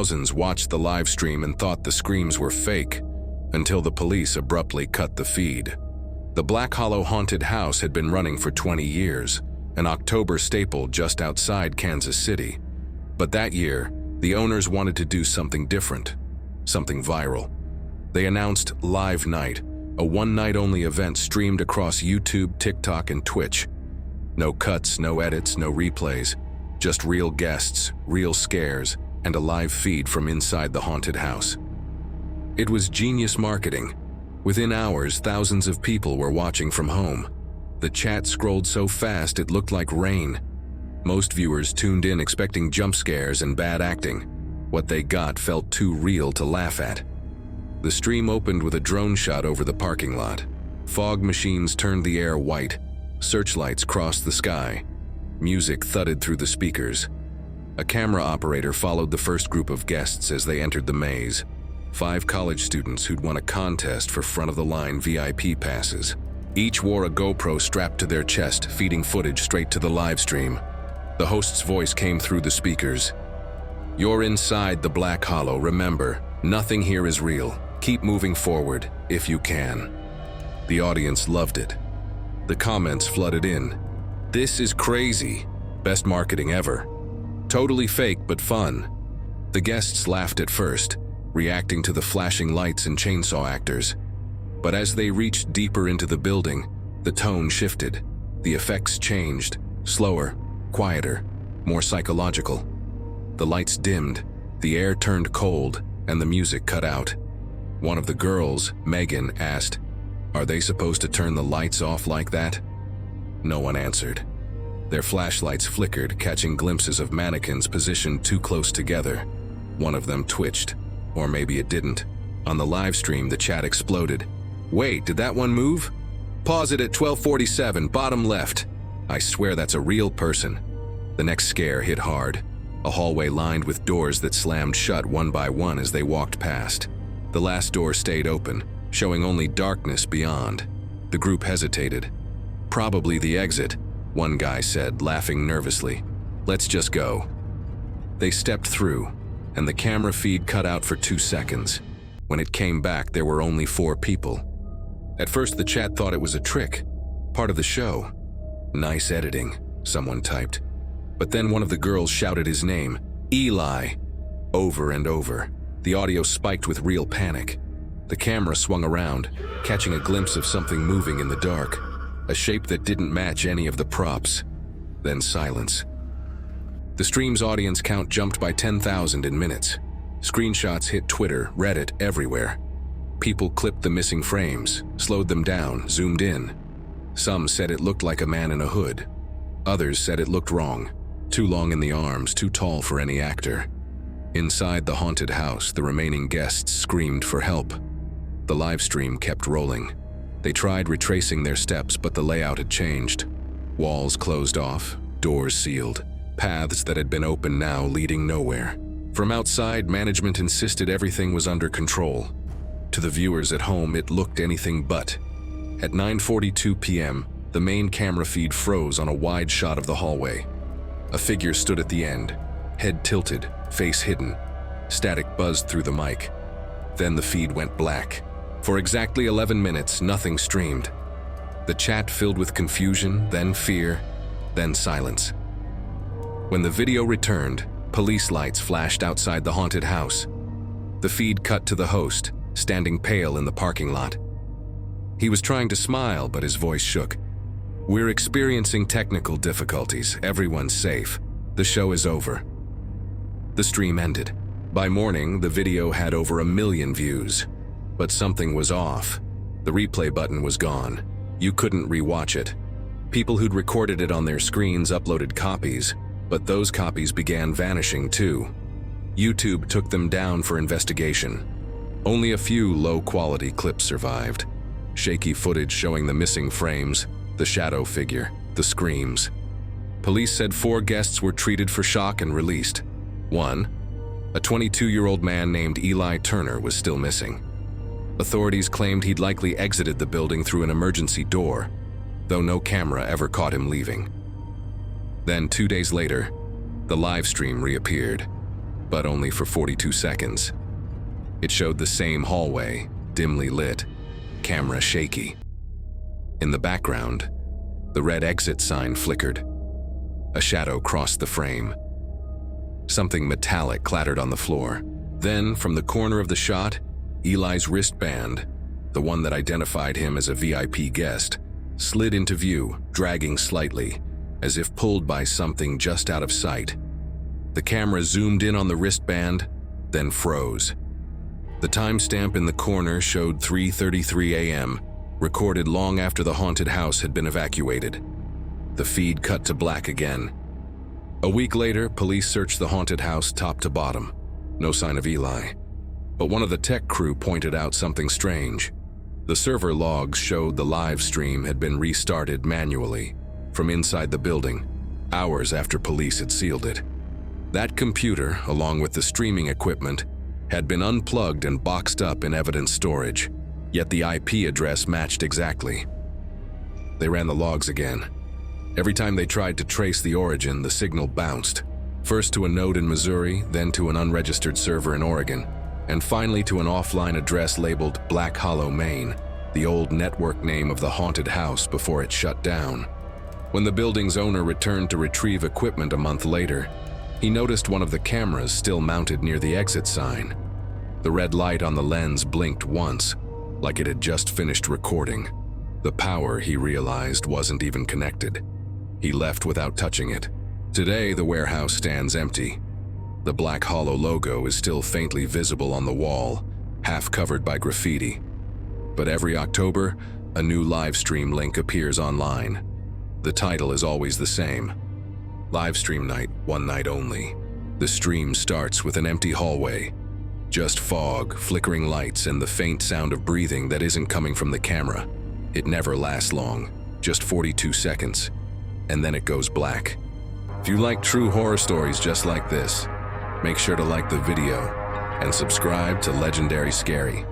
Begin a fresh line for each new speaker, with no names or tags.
Thousands watched the live stream and thought the screams were fake, until the police abruptly cut the feed. The Black Hollow haunted house had been running for 20 years, an October staple just outside Kansas City. But that year, the owners wanted to do something different, something viral. They announced Live Night, a one-night-only event streamed across YouTube, TikTok, and Twitch. No cuts, no edits, no replays, just real guests, real scares, and a live feed from inside the haunted house. It was genius marketing. Within hours, thousands of people were watching from home. The chat scrolled so fast it looked like rain. Most viewers tuned in expecting jump scares and bad acting. What they got felt too real to laugh at. The stream opened with a drone shot over the parking lot. Fog machines turned the air white. Searchlights crossed the sky. Music thudded through the speakers. A camera operator followed the first group of guests as they entered the maze. 5 college students who'd won a contest for front-of-the-line VIP passes. Each wore a GoPro strapped to their chest, feeding footage straight to the live stream. The host's voice came through the speakers. "You're inside the Black Hollow. Remember, nothing here is real. Keep moving forward, if you can." The audience loved it. The comments flooded in. "This is crazy. Best marketing ever. Totally fake, but fun." The guests laughed at first, reacting to the flashing lights and chainsaw actors. But as they reached deeper into the building, the tone shifted. The effects changed, slower, quieter, more psychological. The lights dimmed, the air turned cold, and the music cut out. One of the girls, Megan, asked, "Are they supposed to turn the lights off like that?" No one answered. Their flashlights flickered, catching glimpses of mannequins positioned too close together. One of them twitched, or maybe it didn't. On the live stream, the chat exploded. "Wait, did that one move? Pause it at 12:47, bottom left. I swear that's a real person." The next scare hit hard. A hallway lined with doors that slammed shut one by one as they walked past. The last door stayed open, showing only darkness beyond. The group hesitated. "Probably the exit," one guy said, laughing nervously. "Let's just go." They stepped through, and the camera feed cut out for 2 seconds. When it came back, there were only 4 people. At first, the chat thought it was a trick, part of the show. "Nice editing," someone typed. But then one of the girls shouted his name, "Eli," over and over. The audio spiked with real panic. The camera swung around, catching a glimpse of something moving in the dark, a shape that didn't match any of the props. Then silence. The stream's audience count jumped by 10,000 in minutes. Screenshots hit Twitter, Reddit, everywhere. People clipped the missing frames, slowed them down, zoomed in. Some said it looked like a man in a hood. Others said it looked wrong. Too long in the arms, too tall for any actor. Inside the haunted house, the remaining guests screamed for help. The live stream kept rolling. They tried retracing their steps, but the layout had changed. Walls closed off, doors sealed, paths that had been open now leading nowhere. From outside, management insisted everything was under control. To the viewers at home, it looked anything but. At 9:42 p.m., the main camera feed froze on a wide shot of the hallway. A figure stood at the end, head tilted, face hidden. Static buzzed through the mic. Then the feed went black. For exactly 11 minutes, nothing streamed. The chat filled with confusion, then fear, then silence. When the video returned, police lights flashed outside the haunted house. The feed cut to the host, standing pale in the parking lot. He was trying to smile, but his voice shook. "We're experiencing technical difficulties. Everyone's safe. The show is over." The stream ended. By morning, the video had over 1 million views. But something was off. The replay button was gone. You couldn't rewatch it. People who'd recorded it on their screens uploaded copies, but those copies began vanishing too. YouTube took them down for investigation. Only a few low-quality clips survived. Shaky footage showing the missing frames, the shadow figure, the screams. Police said 4 guests were treated for shock and released. One, a 22-year-old man named Eli Turner, was still missing. Authorities claimed he'd likely exited the building through an emergency door, though no camera ever caught him leaving. Then 2 days later, the live stream reappeared. but only for 42 seconds. It showed the same hallway, dimly lit, camera shaky. In the background, the red exit sign flickered. A shadow crossed the frame. Something metallic clattered on the floor. Then, from the corner of the shot, Eli's wristband, the one that identified him as a VIP guest, slid into view, dragging slightly, as if pulled by something just out of sight. The camera zoomed in on the wristband, then froze. The timestamp in the corner showed 3:33 a.m., recorded long after the haunted house had been evacuated. The feed cut to black again. A week later, police searched the haunted house top to bottom. No sign of Eli. But one of the tech crew pointed out something strange. The server logs showed the live stream had been restarted manually from inside the building, hours after police had sealed it. That computer, along with the streaming equipment, had been unplugged and boxed up in evidence storage, yet the IP address matched exactly. They ran the logs again. Every time they tried to trace the origin, the signal bounced, first to a node in Missouri, then to an unregistered server in Oregon, and finally to an offline address labeled Black Hollow, Maine, the old network name of the haunted house before it shut down. When the building's owner returned to retrieve equipment a month later, he noticed one of the cameras still mounted near the exit sign. The red light on the lens blinked once, like it had just finished recording. The power, he realized, wasn't even connected. He left without touching it. Today, the warehouse stands empty. The Black Hollow logo is still faintly visible on the wall, half covered by graffiti. But every October, a new live stream link appears online. The title is always the same. Livestream night, one night only. The stream starts with an empty hallway. Just fog, flickering lights, and the faint sound of breathing that isn't coming from the camera. It never lasts long, just 42 seconds. And then it goes black. If you like true horror stories just like this, make sure to like the video and subscribe to Legendary Scary.